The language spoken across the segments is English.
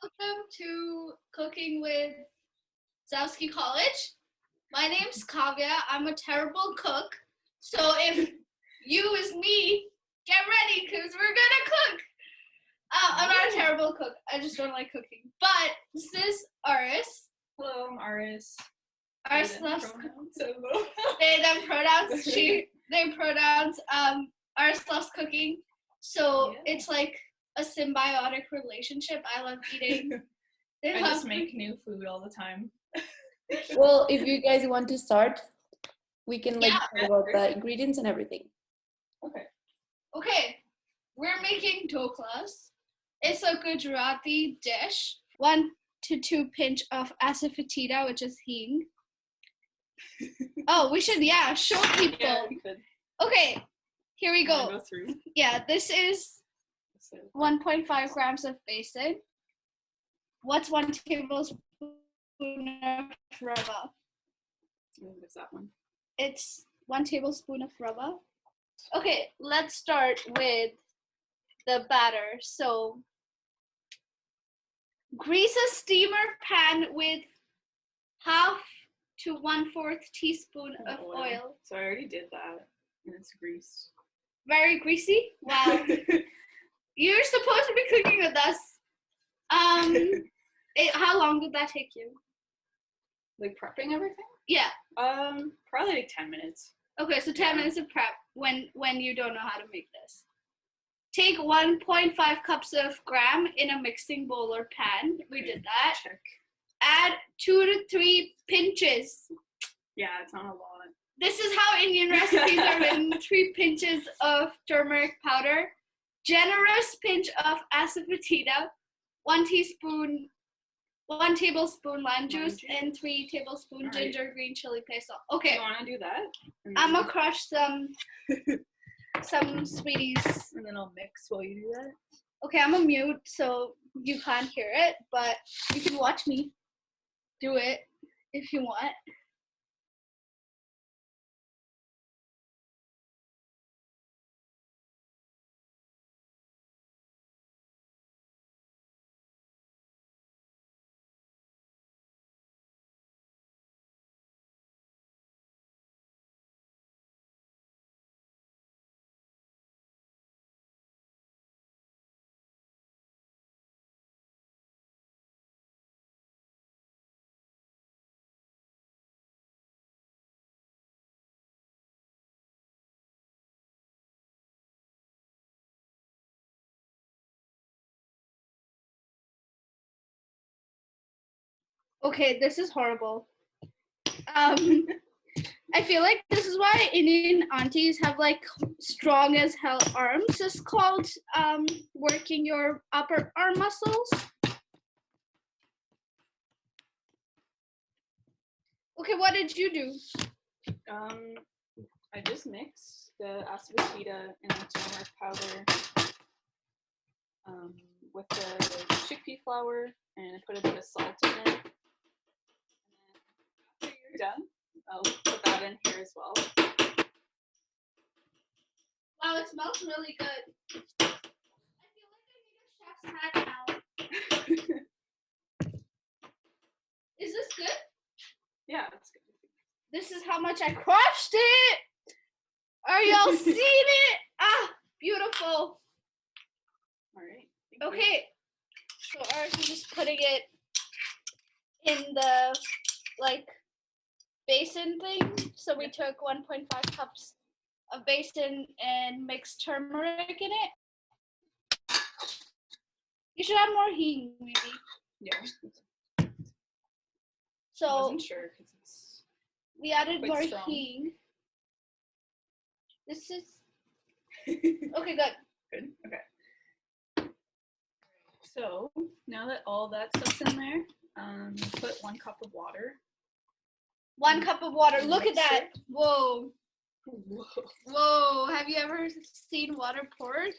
Welcome to Cooking with Zowski College. My name's Kavya. I'm a terrible cook. So if you is me, get ready because we're gonna cook. I'm not a terrible cook. I just don't like cooking. But this is Aras. Hello, I'm Aras. Aras loves pronouns. they them pronouns. They pronouns. Aras loves cooking. So it's like a symbiotic relationship. I love eating. I just make new food all the time. Well, if you guys want to start, we can talk about the ingredients and everything. Okay, we're making Dhoklas. It's a Gujarati dish. 1 to 2 pinch of asafoetida, which is hing. Oh, we should show people. Yeah, we could. Okay, here we go. Go through. Yeah, this is 1.5 grams of besan. What's 1 tablespoon of rava? What's that one? It's 1 tablespoon of rava. Okay, let's start with the batter. So, grease a steamer pan with 1/2 to 1/4 teaspoon of oil. So I already did that, and it's greased. Very greasy? Wow. You're supposed to be cooking with us. How long did that take you? Like prepping everything? Yeah. Probably like 10 minutes. Okay, so 10 minutes of prep when you don't know how to make this. Take 1.5 cups of gram in a mixing bowl or pan. We did that. Check. Add 2 to 3 pinches. Yeah, it's not a lot. This is how Indian recipes are written. 3 pinches of turmeric powder, generous pinch of asafoetida, 1 tablespoon lime juice, and 3 tablespoons ginger green chili paste. Okay. You want to do that? I'm gonna crush some sweeties. And then I'll mix while you do that. Okay, I'm gonna mute so you can't hear it, but you can watch me do it if you want. Okay, this is horrible. I feel like this is why Indian aunties have like strong as hell arms. It's called working your upper arm muscles. Okay, what did you do? I just mixed the asafoetida and the turmeric powder with the chickpea flour, and I put a bit of salt in it. And then after you're done, I'll put that in here as well. Wow, it smells really good. I feel like I need a chef's hat now. Is this good? Yeah, it's good. This is how much I crushed it. Are y'all seeing it? Ah, beautiful. All right. Okay, so ours is just putting it in the basin thing. So we took 1.5 cups of basin and mixed turmeric in it. You should add more hing, maybe. Yeah. So I wasn't sure because it's we added more strong. hing. This is okay. Good. Good. Okay. So now that all that stuff's in there, put 1 cup of water. 1 cup of water. Look at that. Whoa. Whoa. Whoa. Have you ever seen water poured?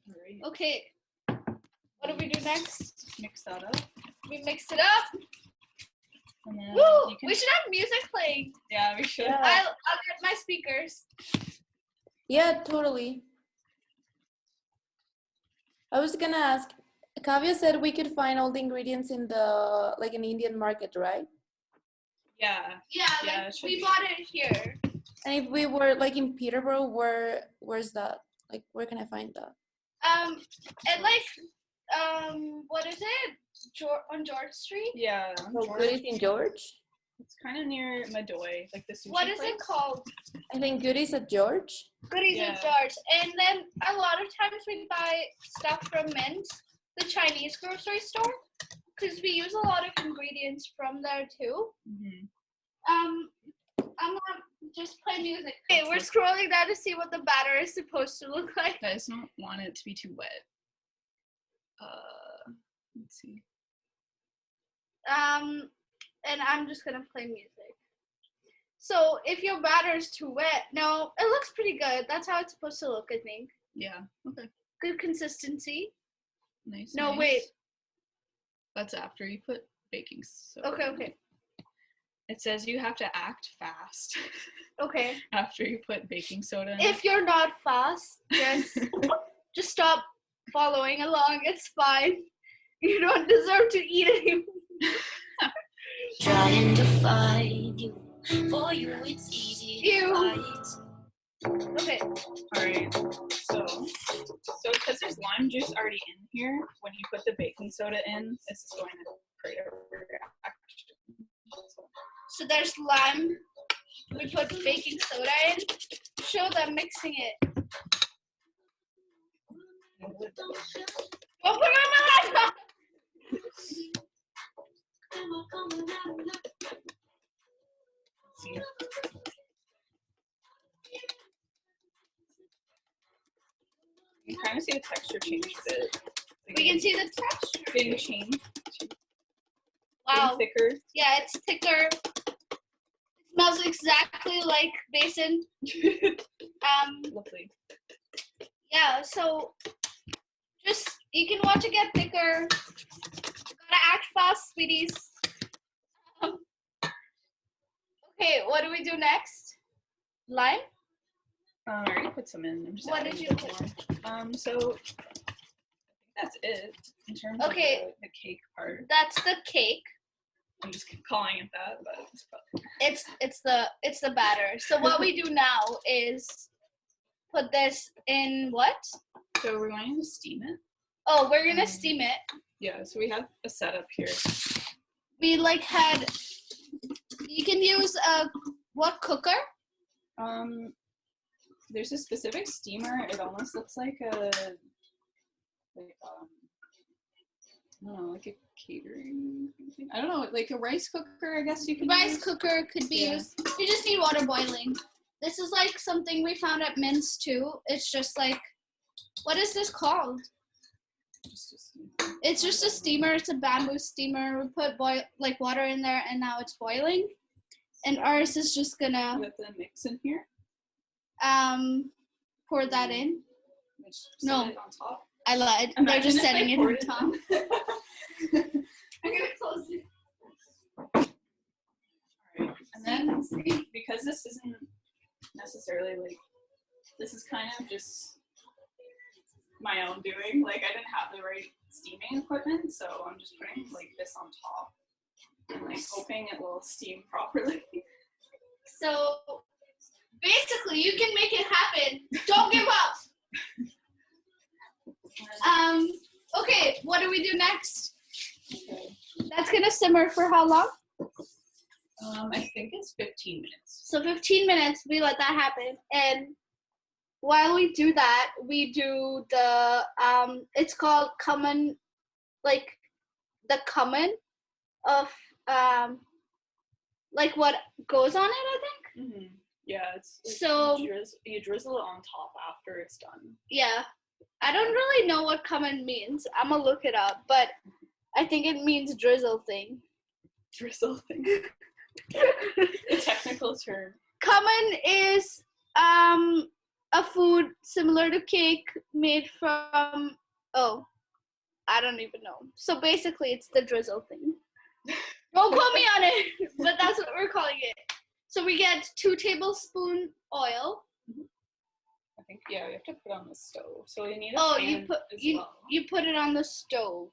Right. Okay. What do we do next? Mix that up. We mix it up. And then Woo! We should have music playing. Yeah, we should. Yeah. I'll get my speakers. Yeah, totally. I was gonna ask, Kavya said we could find all the ingredients in the, like an Indian market, right? Yeah. Yeah, Yeah, like it should we be. bought it here. And if we were like in Peterborough, where's that? Like, where can I find that? And like, what is it? On George Street? Yeah. Oh, Goodies in George? It's kind of near Madoy, like the sushi What is place. it called? I think Goodies at George. Goodies Yeah. at George. And then a lot of times we buy stuff from Mint, the Chinese grocery store, because we use a lot of ingredients from there too. Mm-hmm. I'm not just play music. Okay, we're scrolling down to see what the batter is supposed to look like. I just don't want it to be too wet. Let's see. And I'm just gonna play music. So if your batter is too wet, no, it looks pretty good. That's how it's supposed to look, I think. Yeah. Okay. Good consistency. Nice. No, nice. wait. That's after you put baking soda. Okay. It says you have to act fast Okay. after you put baking soda in. If you're not fast, just stop following along. It's fine. You don't deserve to eat anymore. Trying to find you. For you, it's easy to Ew. fight. Okay. Alright, so because there's lime juice already in here, when you put the baking soda in, this is going to create a reaction. So there's lime. We put baking soda in. Show them mixing it. Don't put it on my laptop. See? You can kind of see the texture change a bit. We can see the texture. Getting change. Wow. Getting thicker. Yeah, it's thicker. It smells exactly like basin. Lovely. Yeah, so just, you can watch it get thicker. Gotta act fast, sweeties. Okay, what do we do next? Lime? I already put some in. I'm just What adding did a you bit put? more. So I think that's it in terms Okay. of the cake part. That's the cake. I'm just calling it that, but it's probably It's the batter. So what we do now is put this in what? so we're going to steam it. Oh, we're gonna steam it. Yeah, so we have a setup here. We you can use what cooker? There's a specific steamer. It almost looks like a I don't know, like a catering thing. I don't know, like a rice cooker, I guess you could Rice use. cooker could be Yeah. used. You just need water boiling. This is like something we found at Mints too. It's just like, what is this called? It's just a steamer. It's a bamboo steamer. We put water in there, and now it's boiling. And ours is just gonna With the mix in here. pour that in. Just No. set it on top. I lied. They're Imagine just if I setting it poured on top. I'm gonna close it. Alright, and then because this isn't necessarily like, this is kind of just my own doing. Like I didn't have the right steaming equipment, so I'm just putting like this on top and like hoping it will steam properly. So basically, you can make it happen. Don't give up. Okay, what do we do next? That's gonna simmer for how long? I think it's 15 minutes. So 15 minutes, we let that happen. And while we do that, we do the, it's called cumin, like the cumin of, like what goes on it, I think. Mm-hmm. Yeah, it's So- you drizzle it on top after it's done. Yeah. I don't really know what cumin means. I'm gonna look it up, but I think it means drizzle thing. Drizzle thing. The technical term. Cumin is a food similar to cake made from, I don't even know. So basically it's the drizzle thing. Don't quote me on it, but that's what we're calling it. So we get 2 tablespoons oil. think, yeah, we have to put it on the stove. So we need a Oh, pan as well. you put it on the stove.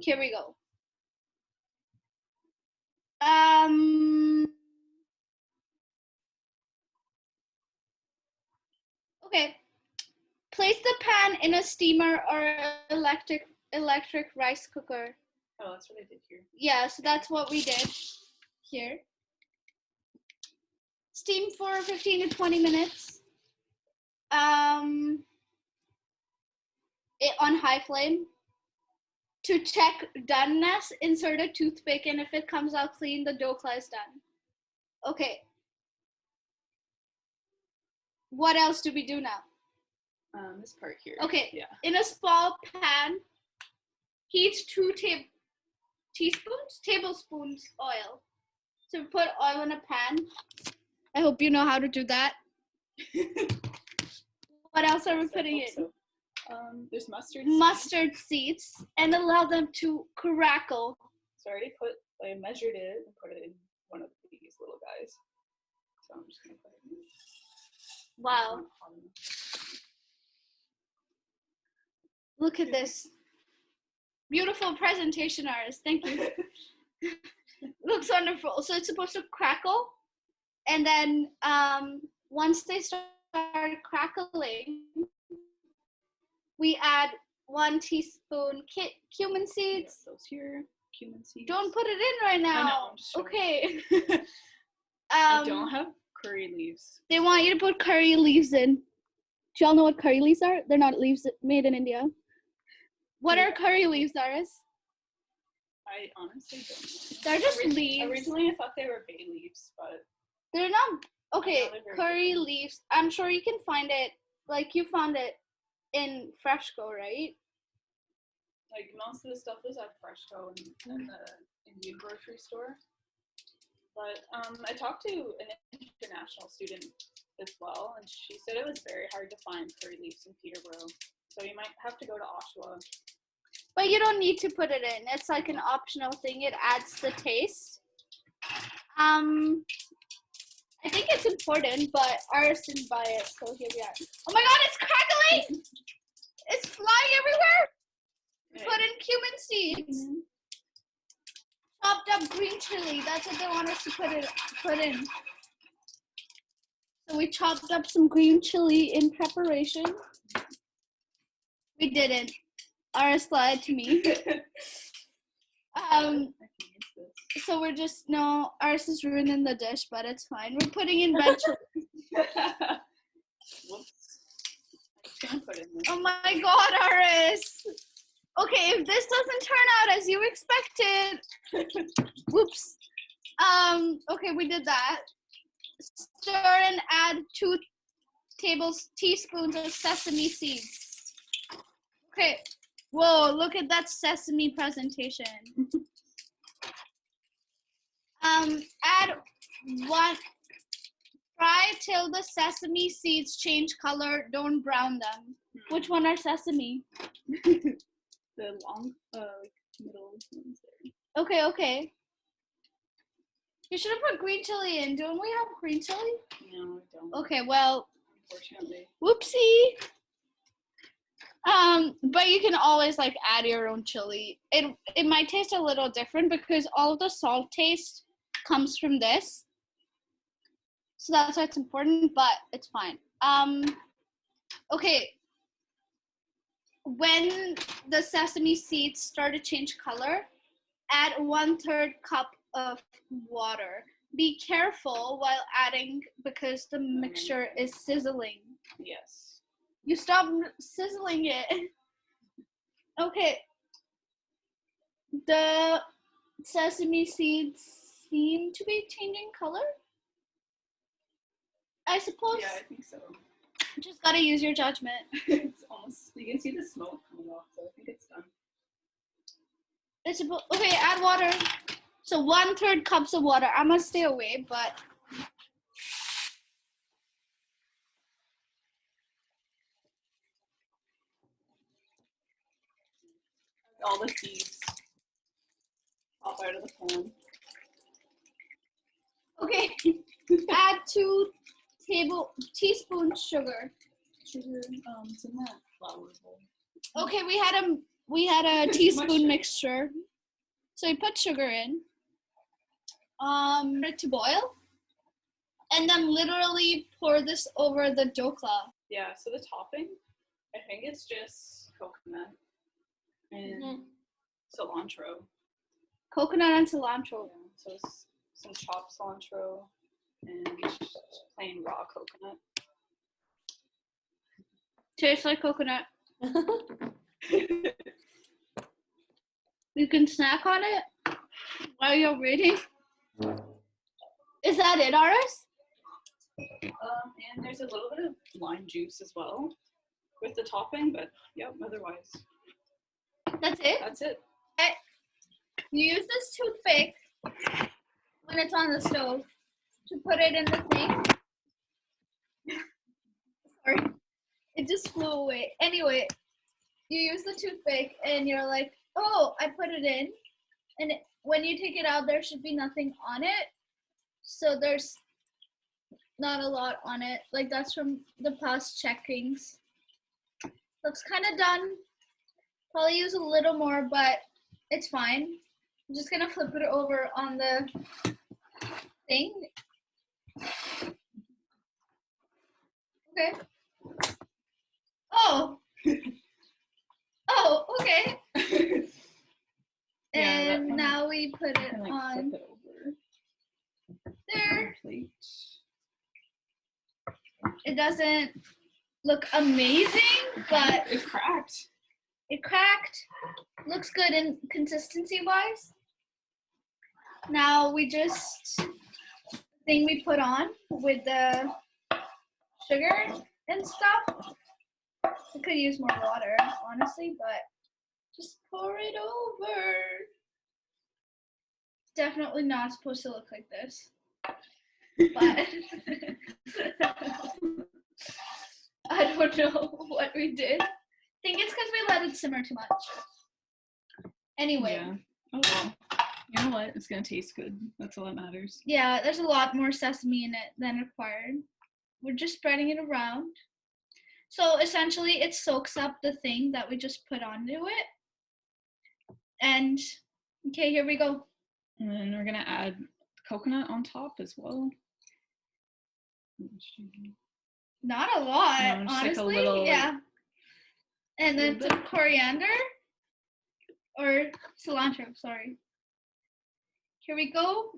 Here we go. Okay. Place the pan in a steamer or electric rice cooker. Oh, that's what I did here. Yeah, so that's what we did here. Steam for 15 to 20 minutes. On high flame. To check doneness, insert a toothpick, and if it comes out clean, the dhokla is done. Okay. What else do we do now? This part here. Okay. Yeah. In a small pan, heat 2 tablespoons oil. So put oil in a pan. I hope you know how to do that. What else are we putting in? So. There's mustard seeds, and allow them to crackle. So I measured it and put it in one of these little guys. So I'm just gonna put it in. Wow. Look at this. Beautiful presentation, Aras. Thank you. Looks wonderful. So it's supposed to crackle, and then once they start crackling, we add 1 teaspoon cumin seeds. Those here, cumin seeds. Don't put it in right now. I know, I'm just okay. I don't have curry leaves. They want you to put curry leaves in. Do y'all know what curry leaves are? They're not leaves made in India. What are curry leaves, Aras? I honestly don't know. They're just leaves. Originally, I thought they were bay leaves, but they're not. Okay, they're curry different. leaves. I'm sure you can find it. Like you found it in Freshco, right? Like most of the stuff is at Freshco and the Indian grocery store. But I talked to an international student as well, and she said it was very hard to find curry leaves in Peterborough. So you might have to go to Oshawa. But you don't need to put it in. It's like an optional thing. It adds the taste. I think it's important, but Aras didn't buy it, so here we are. Oh my god, it's crackling! It's flying everywhere! Yeah. Put in cumin seeds. Chopped up green chili. That's what they want us to put in. So we chopped up some green chili in preparation. We didn't. Aras lied to me. So we're just, no, Aras is ruining the dish, but it's fine. We're putting in red chili. Whoops. I'm put in this. Oh my god, Aras. Okay, if this doesn't turn out as you expected, whoops. Okay, we did that. Stir and add 2 teaspoons of sesame seeds. Okay. Whoa, look at that sesame presentation. Add 1, fry till the sesame seeds change color, don't brown them. Which one are sesame? The long, middle ones there. Okay. You should have put green chili in. Don't we have green chili? No, I don't. Okay, well, Unfortunately. whoopsie. But you can always like add your own chili. It might taste a little different because all of the salt taste comes from this. So that's why it's important, but it's fine. Okay. When the sesame seeds start to change color, add 1/3 cup of water. Be careful while adding because the mixture is sizzling. Yes. You stop sizzling it. Okay. The sesame seeds seem to be changing color, I suppose. Yeah, I think so. Just gotta use your judgment. It's almost, you can see the smoke coming off, so I think it's done. Okay, add water. So 1/3 cups of water. I'm gonna stay away, but All the seeds pop out of the pan. okay. Add 2 teaspoon sugar. Sugar, it's in that flour bowl. Okay, we had a teaspoon sugar. mixture. So we put sugar in. For it to boil. And then literally pour this over the dhokla. Yeah, so the topping, I think it's just coconut and cilantro. Coconut and cilantro. Yeah, so it's some chopped cilantro and plain raw coconut. Tastes like coconut. You can snack on it while you're reading. Is that it, Aras? And there's a little bit of lime juice as well with the topping, but yep, otherwise. That's it? That's it. You use this toothpick when it's on the stove to put it in the thing. Sorry, it just flew away. Anyway, you use the toothpick and you're like, oh, I put it in. And when you take it out, there should be nothing on it. So there's not a lot on it. Like that's from the past checkings. Looks kind of done. Probably use a little more, but it's fine. I'm just gonna flip it over on the thing. Okay. Oh. Oh, okay. Yeah, and now we put it Like on flip it over. there. Plate. It doesn't look amazing, but It cracked. it cracked. Looks good in consistency wise. Now we just thing we put on with the sugar and stuff. I could use more water, honestly, but just pour it over. Definitely not supposed to look like this. But I don't know what we did. I think it's because we let it simmer too much. Anyway. Yeah. Oh well. You know what? It's gonna taste good. That's all that matters. Yeah, there's a lot more sesame in it than required. We're just spreading it around. So essentially it soaks up the thing that we just put onto it. And okay, here we go. And then we're gonna add coconut on top as well. Not a lot, No, just honestly. like a little, yeah. And then little some coriander or cilantro, sorry. Here we go.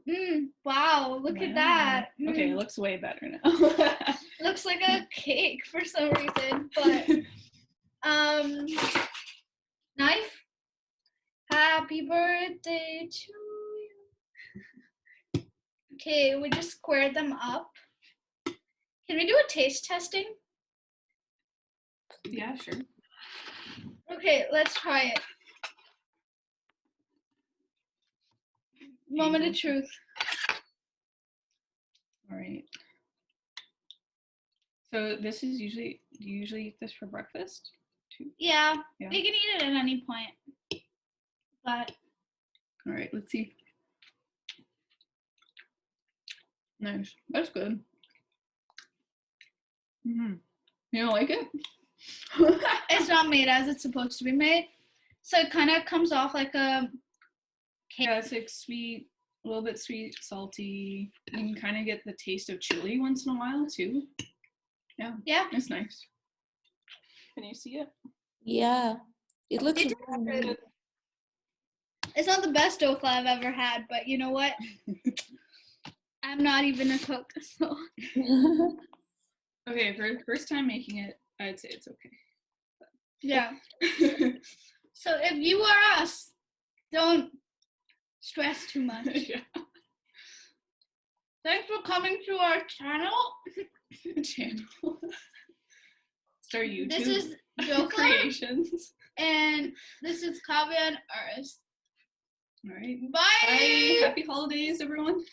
Wow, look at that. Okay, it looks way better now. Looks like a cake for some reason, but knife. Happy birthday to you. Okay, we just squared them up. Can we do a taste testing? Yeah, sure. Okay, let's try it. Moment of truth. All right. So this is usually, do you usually eat this for breakfast too? Yeah, Yeah. you can eat it at any point. But All right, let's see. Nice. That's good. You don't like it? it's not made as it's supposed to be made. So it kind of comes off like a cake. Yeah, it's like sweet, a little bit sweet, salty. You can kind of get the taste of chili once in a while too. Yeah. Yeah. It's nice. Can you see it? Yeah, it looks It's really good. It's not the best dhokla I've ever had, but you know what? I'm not even a cook, so. Okay, for first time making it, I'd say it's okay. Yeah. So if you are us, don't stress too much. Yeah. Thanks for coming to our channel. Channel. It's our YouTube. This is Dhokla, creations. and this is Kavya and Aras. All right. Bye. Bye. Happy holidays, everyone.